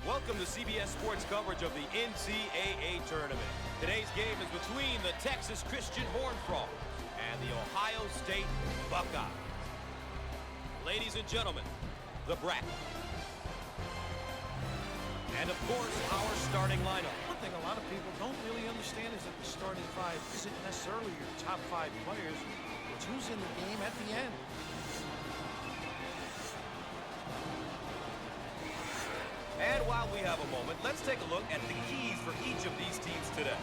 Welcome to CBS Sports coverage of the NCAA tournament. Today's game is between the Texas Christian Horned Frogs and the Ohio State Buckeyes. Ladies and gentlemen, the bracket. And of course, our starting lineup. One thing a lot of people don't really understand is that the starting five isn't necessarily your top 5 players. It's who's in the game at the end. And while we have a moment, let's take a look at the keys for each of these teams today.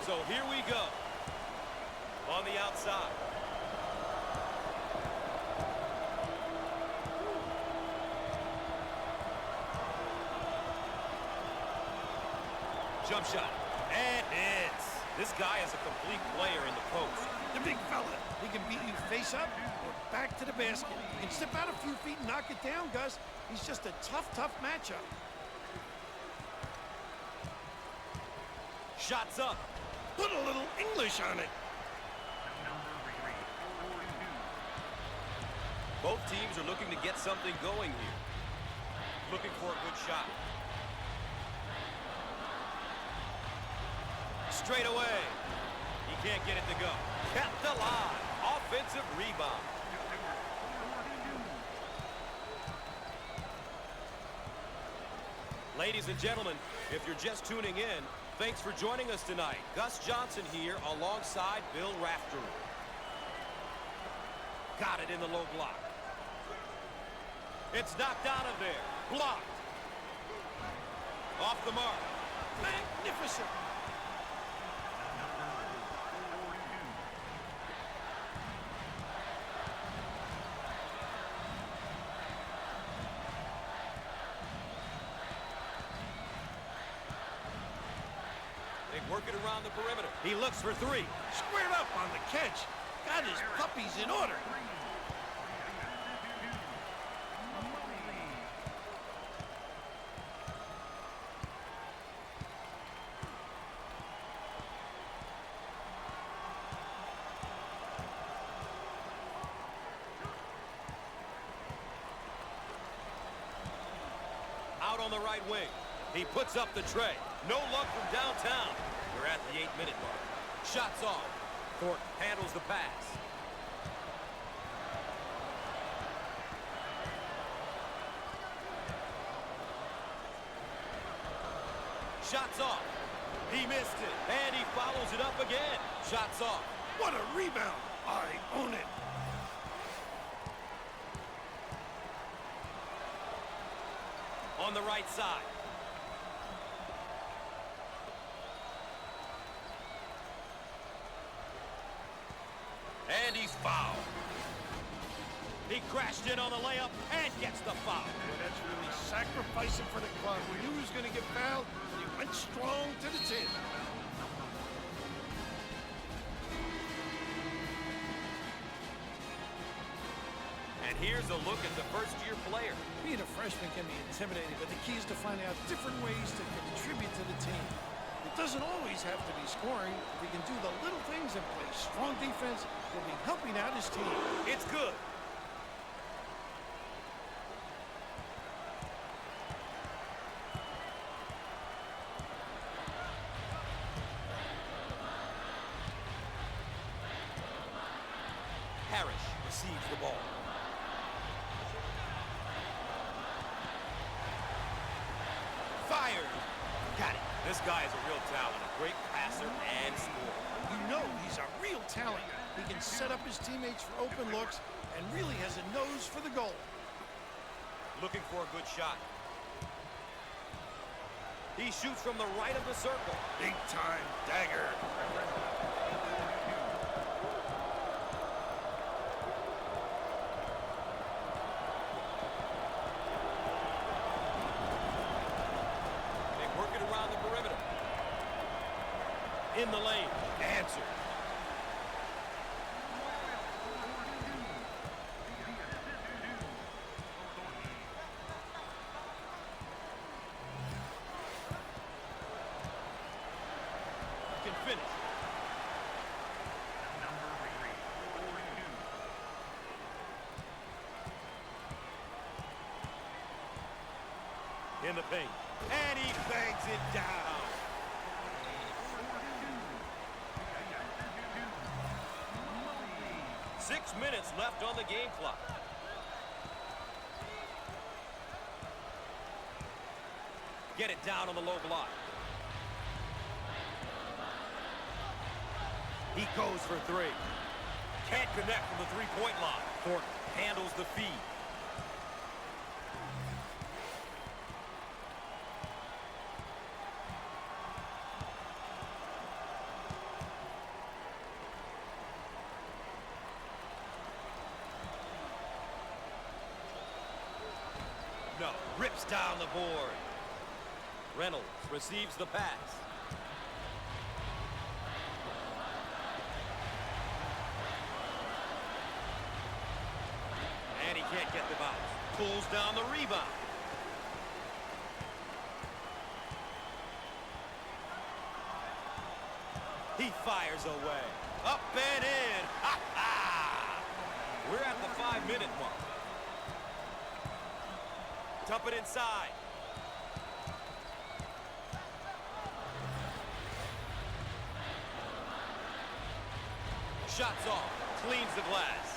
So here we go. On the outside. Jump shot. And hits. This guy is a complete player in the post. The big fella. He can beat you face up or back to the basket. He can step out a few feet and knock it down, Gus. He's just a tough matchup. Shots up. Put a little English on it. Both teams are looking to get something going here. Looking for a good shot. Straight away. He can't get it to go. Kept the line. Offensive rebound. Ladies and gentlemen, if you're just tuning in, thanks for joining us tonight. Gus Johnson here alongside Bill Raftery. Got it in the low block. It's knocked out of there. Blocked. Off the mark. Magnificent. They work it around the perimeter. He looks for 3. Squared up on the catch. Got his puppies in order. Out on the right wing. He puts up the tray. No luck from downtown. We're at the 8-minute mark. Shots off. Thornton handles the pass. Shots off. He missed it. And he follows it up again. Shots off. What a rebound. I own it. On the right side. And he's fouled. He crashed in on the layup and gets the foul. Well, that's really sacrificing for the club. We knew he was going to get fouled, and he went strong to the tin. And here's a look at the first-year player. Being a freshman can be intimidating, but the key is to find out different ways to contribute to the team. It doesn't always have to be scoring. If he can do the little things and play strong defense, he'll be helping out his team. It's good. Parrish receives the ball. Fired. Got it. This guy is a real talent, a great passer and scorer. You know he's a real talent. He can set up his teammates for open looks and really has a nose for the goal. Looking for a good shot. He shoots from the right of the circle. Big time dagger. In the lane. Answered. in the paint. And he bangs it down. Six minutes left on the game clock. Get it down on the low block. He goes for three. Can't connect from the three-point line. Thornton handles the feed. No, rips down the board. Reynolds receives the pass. And he can't get the bounce. Pulls down the rebound. He fires away. Up and in. Ha ha! We're at the 5-minute mark. Dump it inside. Shots off. Cleans the glass.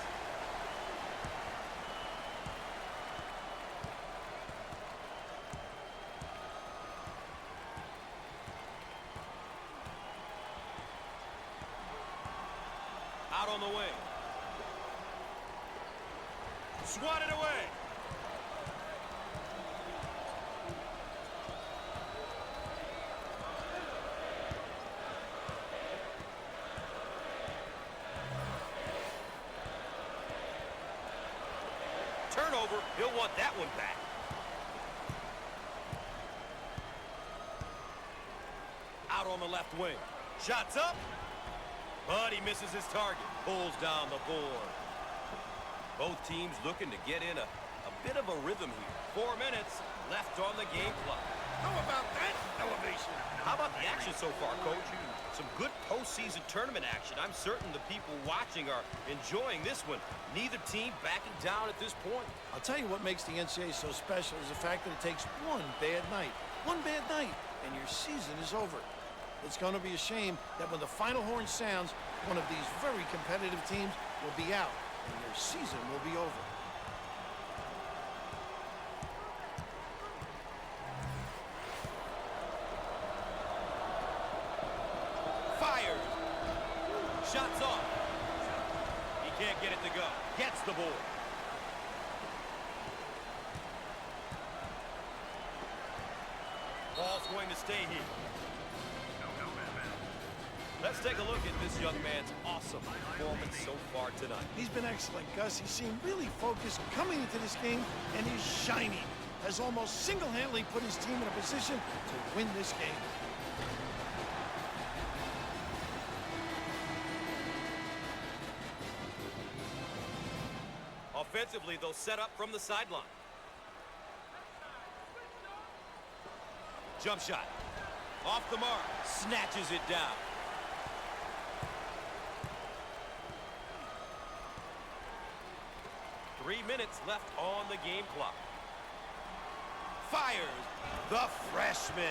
Out on the wing. Swatted away. Turnover. He'll want that one back. Out on the left wing. Shots up. But he misses his target. Pulls down the board. Both teams looking to get in a bit of a rhythm here. 4 minutes left on the game clock. How about that elevation? How about the action so far, Coach? Some good postseason tournament action. I'm certain the people watching are enjoying this one. Neither team backing down at this point. I'll tell you what makes the NCAA so special is the fact that it takes one bad night, and your season is over. It's going to be a shame that when the final horn sounds, one of these very competitive teams will be out, and their season will be over. Fired. Shots off. He can't get it to go. Gets the board. Ball's going to stay here. Let's take a look at this young man's awesome performance so far tonight. He's been excellent, Gus. He seemed really focused coming into this game, and he's shining. Has almost single-handedly put his team in a position to win this game. Offensively, they'll set up from the sideline. Jump shot. Off the mark. Snatches it down. Three minutes left on the game clock. Fires the freshman.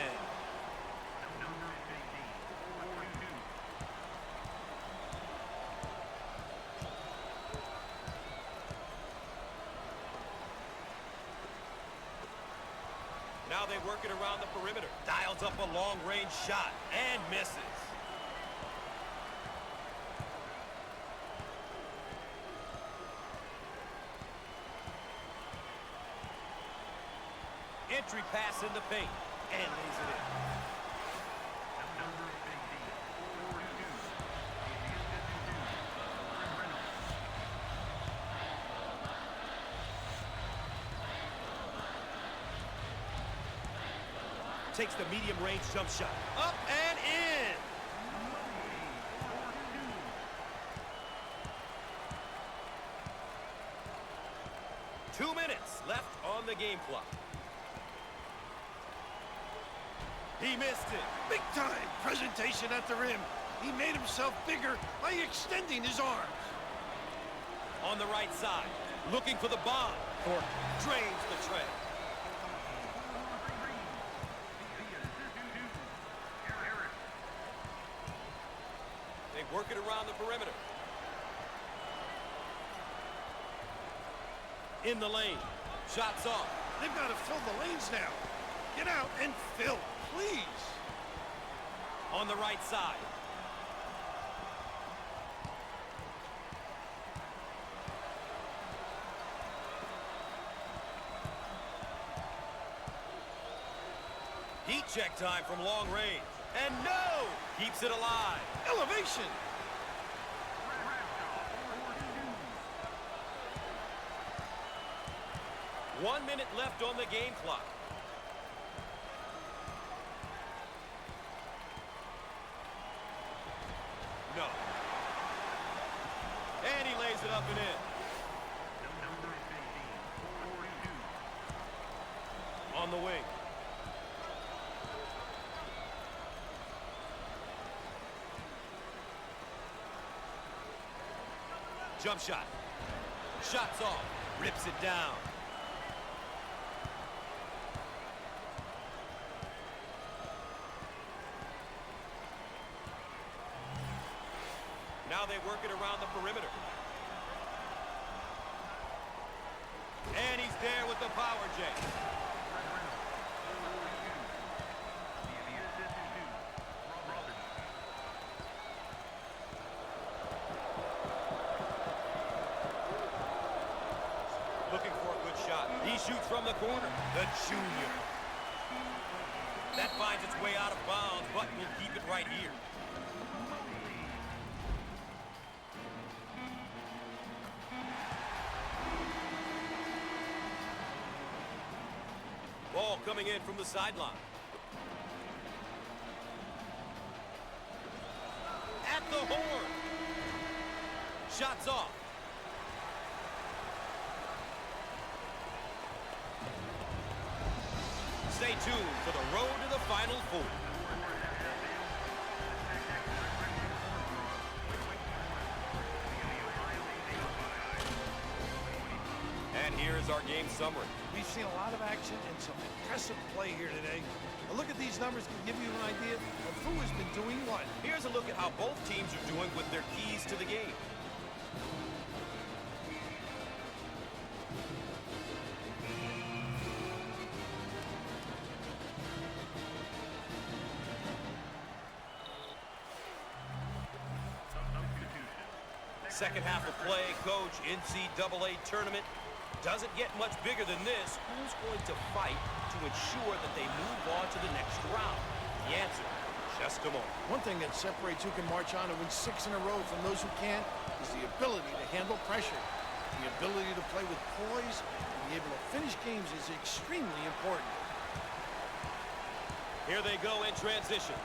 Now they work it around the perimeter. Dials up a long-range shot and misses. Entry pass in the paint and lays it in. Takes the medium-range jump shot. Up and in. Two minutes left on the game clock. He missed it. Big time presentation at the rim. He made himself bigger by extending his arms. On the right side, looking for the bomb. Thornton drains the tray. work it around the perimeter. In the lane. Shots off. They've got to fill the lanes now. Get out and fill, please. On the right side. Heat check time from long range. And no! Keeps it alive. Elevation. One minute left on the game clock. No. And he lays it up and in. On the wing. Jump shot. Shots off. Rips it down. Now they work it around the perimeter. And he's there with the power J. Looking for a good shot. He shoots from the corner. The junior. That finds its way out of bounds, but will keep it right here. Ball coming in from the sideline. At the horn. Shots off. Stay tuned for the road to the Final Four. And here is our game summary. We've seen a lot of action and some impressive play here today. A look at these numbers can give you an idea of who has been doing what. Here's a look at how both teams are doing with their keys to the game. Second half of play, coach, NCAA tournament. Doesn't get much bigger than this. Who's going to fight to ensure that they move on to the next round? The answer, just a moment. One thing that separates who can march on and win 6 in a row from those who can't is the ability to handle pressure. The ability to play with poise and be able to finish games is extremely important. Here they go in transition.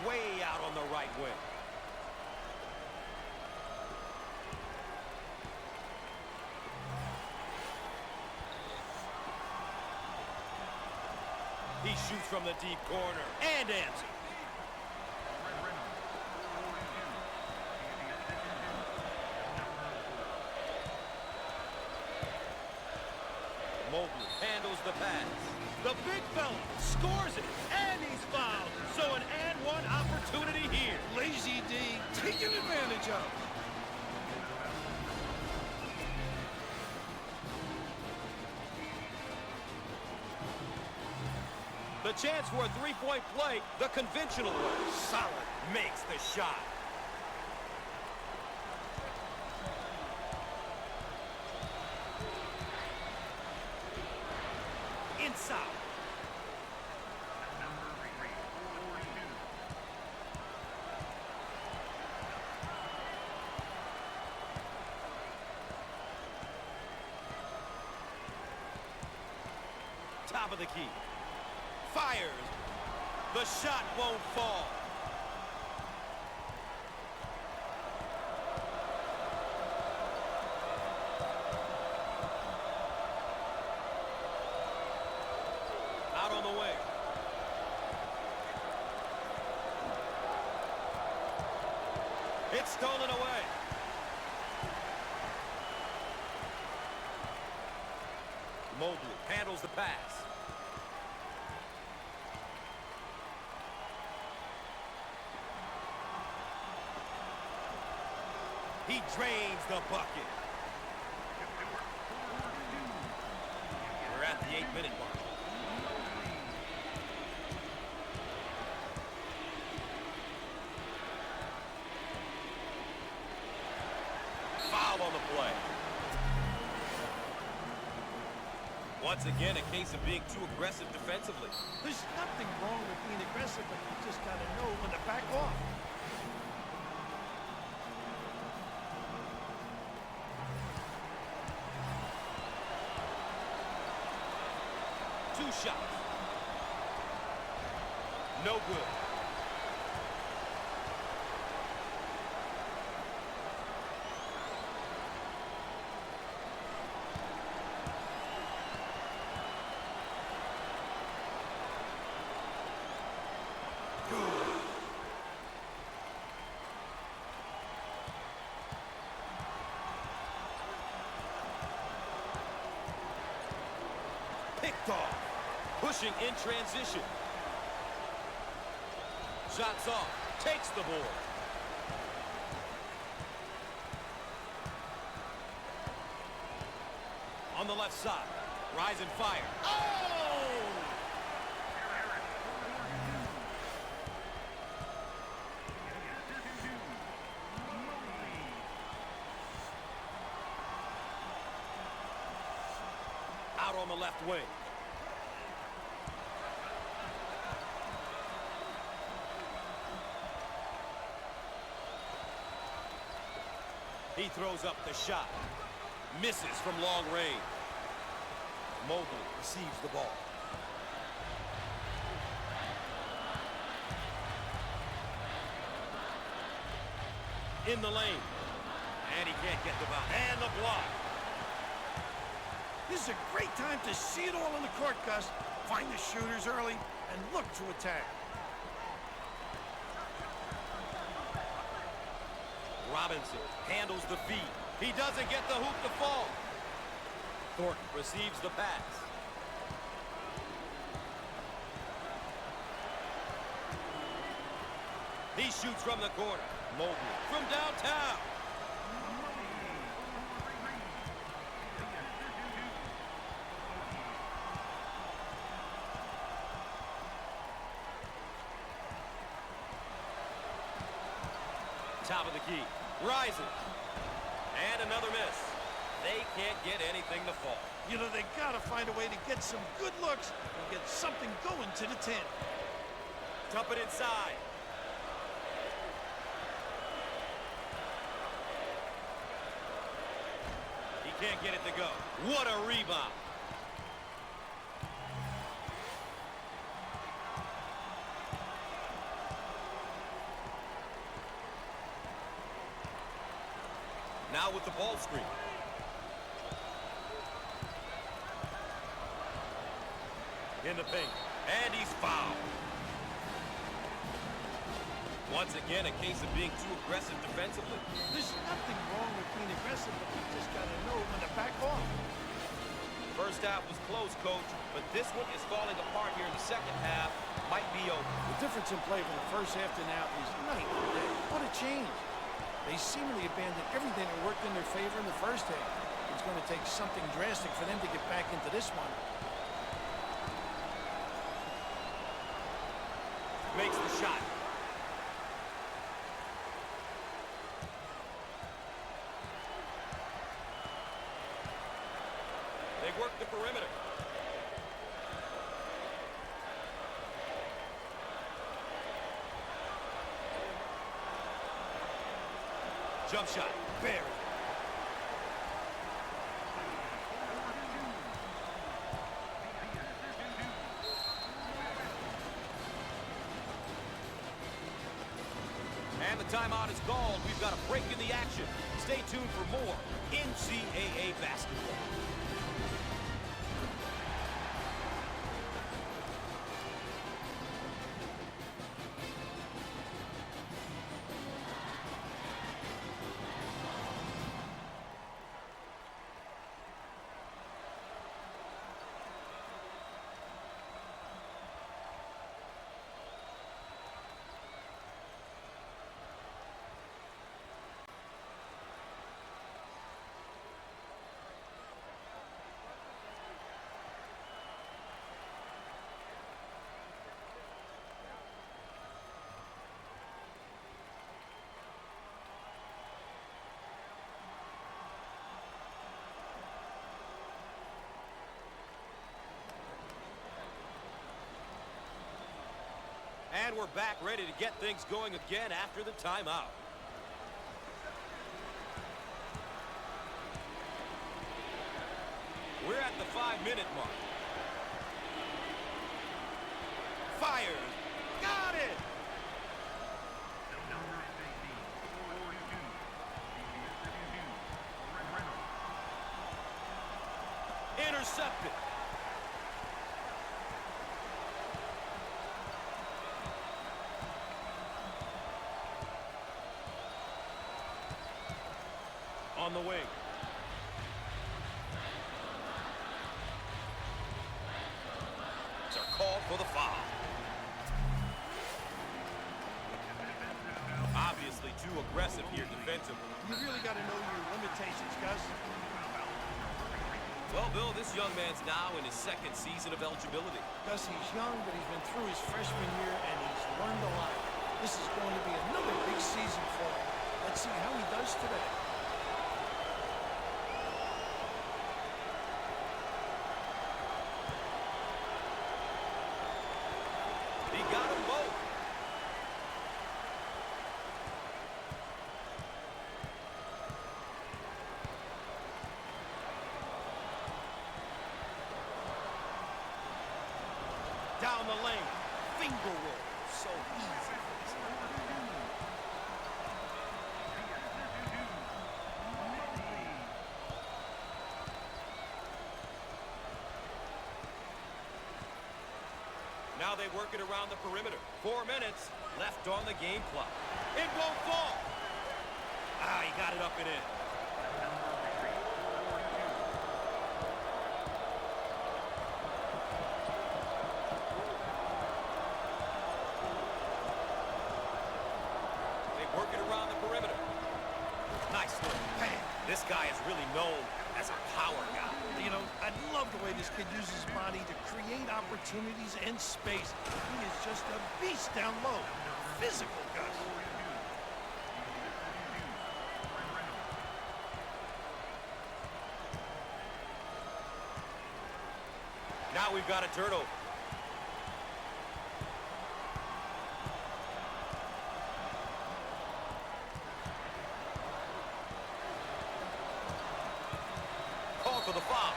Way out on the right wing. He shoots from the deep corner and answers. Mobley handles the pass. The big fella scores it, and he's fouled. So an and one opportunity here. Lazy D taking advantage of. The chance for a three-point play, the conventional way. Solid makes the shot. Inside. Top of the key. Fires. The shot won't fall. Out on the wing. It's stolen away. Mobley handles the pass. He drains the bucket. We're at the 8-minute mark. Foul on the play. Once again, a case of being too aggressive defensively. There's nothing wrong with being aggressive, but you just got to know when to back off. Two shots. No good. Picked off. Pushing in transition. Shots off. Takes the board. On the left side. Rise and fire. Oh! Out on the left wing. He throws up the shot. Misses from long range. Mobley receives the ball. In the lane. And he can't get the bounce. And the block. This is a great time to see it all on the court, Gus. Find the shooters early and look to attack. Robinson handles the feed. He doesn't get the hoop to fall. Thornton receives the pass. He shoots from the corner. Mobley from downtown. Top of the key. Rises. And another miss. They can't get anything to fall. You know, they got to find a way to get some good looks and get something going to the 10. Dump it inside. He can't get it to go. What a rebound. Now with the ball screen. In the paint. And he's fouled. Once again, a case of being too aggressive defensively. There's nothing wrong with being aggressive, but you just got to know when to back off. First half was close, Coach, but this one is falling apart here in the second half. Might be over. The difference in play from the first half to now is night and day. What a change. They seemingly abandoned everything that worked in their favor in the first half. It's going to take something drastic for them to get back into this one. Makes the shot. They work the perimeter. Jump shot. Buried. And the timeout is called. We've got a break in the action. Stay tuned for more NCAA basketball. And we're back ready to get things going again after the timeout. We're at the 5-minute mark. Fires. Got it! Intercepted. On the wing. They're called for the foul. Obviously too aggressive here defensively. You really got to know your limitations, Gus. Well, Bill, this young man's now in his second season of eligibility. Gus, he's young, but he's been through his freshman year, and he's learned a lot. This is going to be another big season for him. Let's see how he does today. He got them both. Down the lane. Finger roll. So easy. Now they work it around the perimeter. 4 minutes left on the game clock. It won't fall. Ah, he got it up and in. They work it around the perimeter. Nice look. Hey, this guy is really known as a power guy. You know, I love the way this kid uses his body to create opportunities and space. He is just a beast down low. Physical, Gus. Now we've got a turnover. Call for the foul.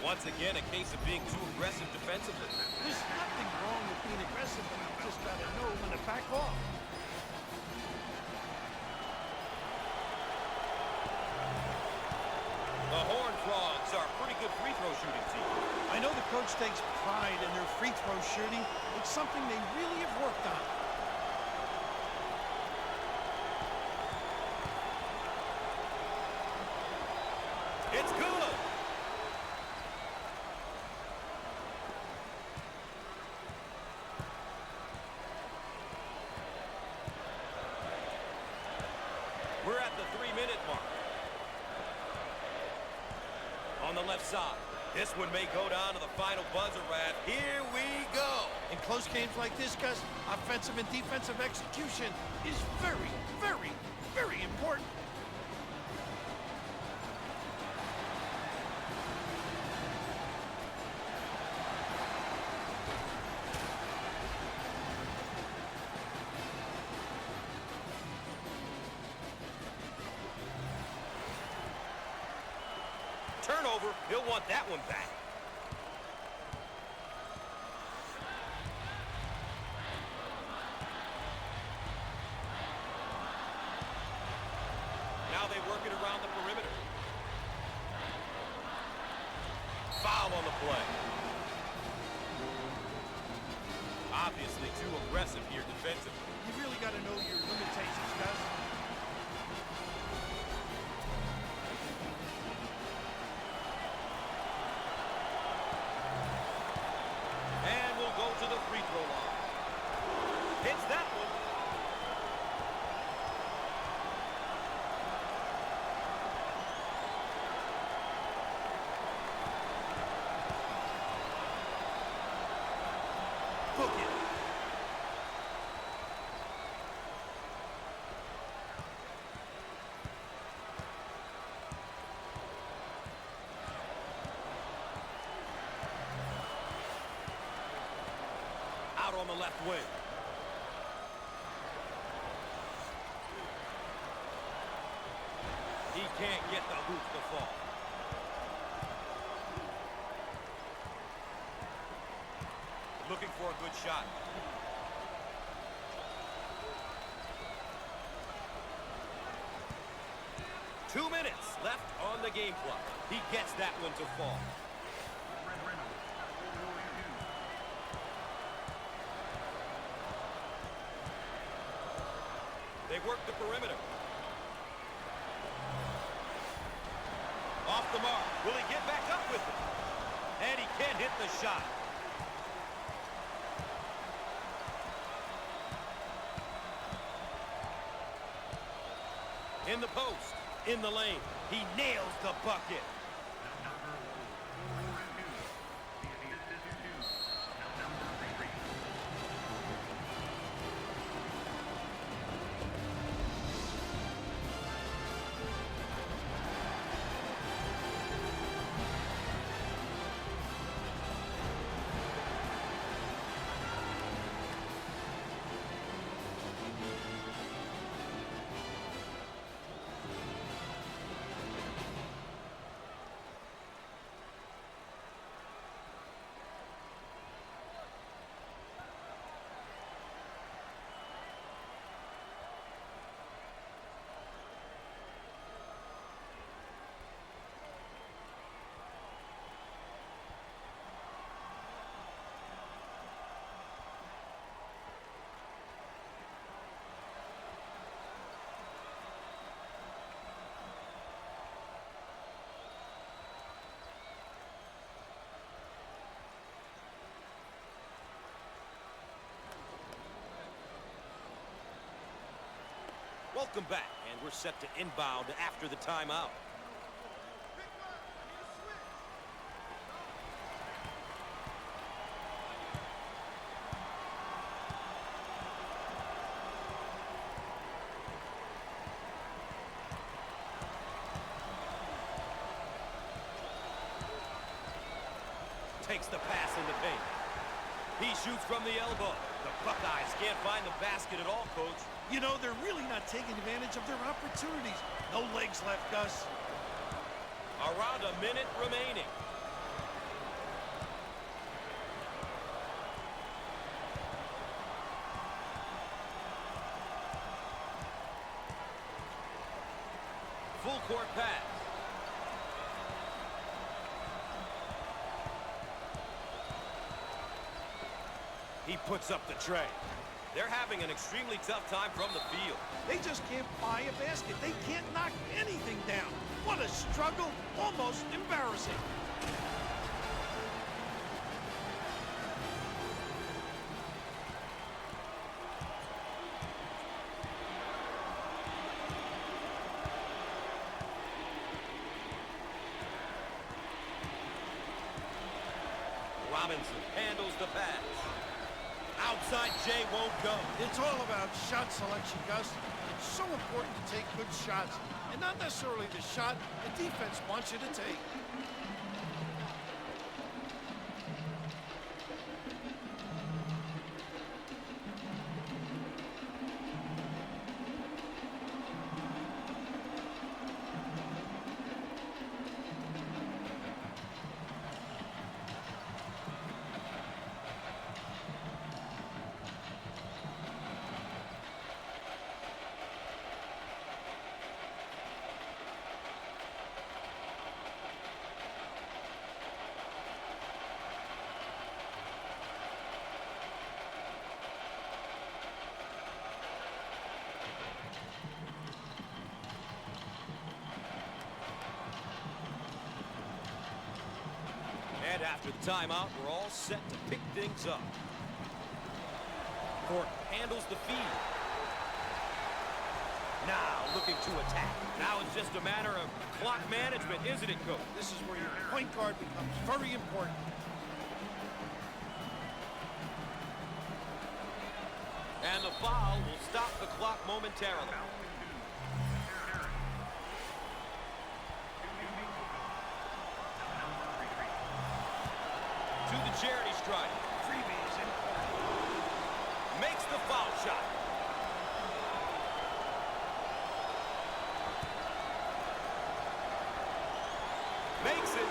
Once again, a case of being too aggressive defensively. There's nothing wrong with being aggressive, but you just got to know when to back off. The Horned Frogs are a pretty good free throw shooting team. I know the coach takes pride in their free throw shooting. It's something they really have worked on. It's good. We're at the 3-minute mark. On the left side. This one may go down to the final buzzer, Rad. Here we go. In close games like this, Gus, offensive and defensive execution is very, very, very important. Turnover. He'll want that one back. Now they work it around the perimeter. Foul on the play. Obviously too aggressive here defensively. You really got to know your limitations, Gus. And we'll go to the free throw line. Hits that one. Book it. on the left wing. He can't get the hoop to fall. Looking for a good shot. Two minutes left on the game clock. He gets that one to fall. They work the perimeter. Off the mark. Will he get back up with it? And he can't hit the shot. In the post, in the lane. He nails the bucket. Welcome back, and we're set to inbound after the timeout. Takes the pass in the paint. He shoots from the elbow. The Buckeyes can't find the basket at all, Coach. You know, they're really not taking advantage of their opportunities. No legs left, Gus. Around a minute remaining. Full court pass. He puts up the tray. They're having an extremely tough time from the field. They just can't buy a basket. They can't knock anything down. What a struggle. Almost embarrassing. Robinson handles the pass. Outside J won't go. It's all about shot selection, Gus. It's so important to take good shots, and not necessarily the shot the defense wants you to take. And after the timeout, we're all set to pick things up. Court handles the feed. Now looking to attack. Now it's just a matter of clock management, isn't it, Coach? This is where your point guard becomes very important. And the foul will stop the clock momentarily. To the charity stripe. Freebie is in. the foul shot. Makes it.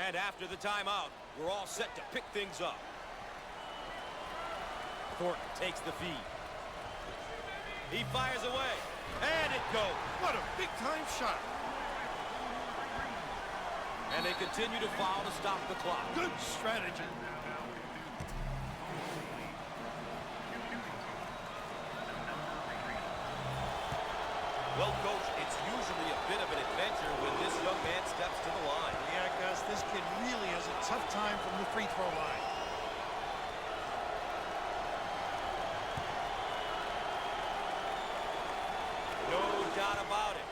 And after the timeout, we're all set to pick things up. Thornton takes the feed. He fires away, and it goes. What a big-time shot. And they continue to foul to stop the clock. Good strategy. Well, Coach, it's usually a bit of an adventure when this young man steps to the line. Yeah, Gus, this kid really has a tough time from the free throw line. No doubt about it.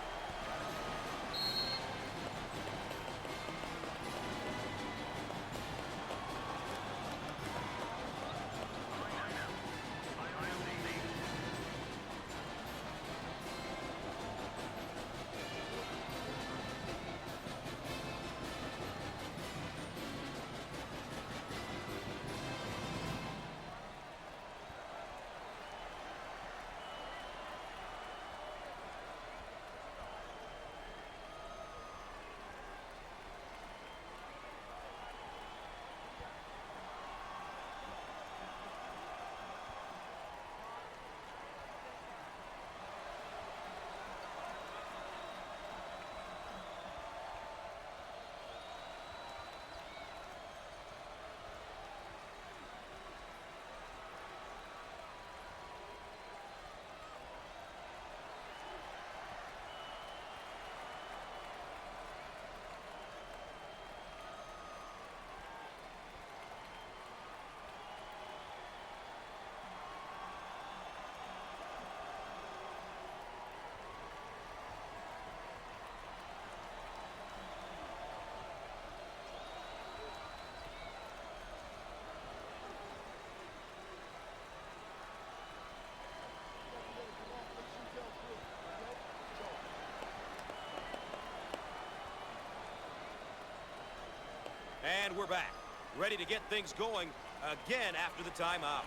And we're back, ready to get things going again after the timeout.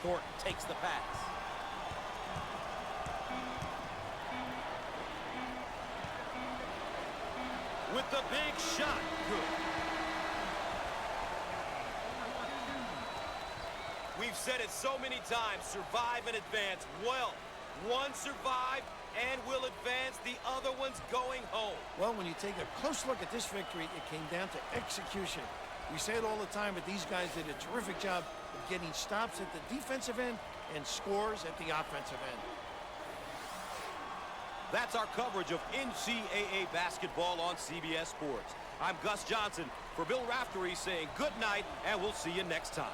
Thornton takes the pass. With the big shot. Good. We've said it so many times, survive and advance. Well, one survived and will advance, the other one's going home. Well, when you take a close look at this victory, it came down to execution. We say it all the time, but these guys did a terrific job of getting stops at the defensive end and scores at the offensive end. That's our coverage of NCAA basketball on CBS Sports. I'm Gus Johnson for Bill Raftery saying good night, and we'll see you next time.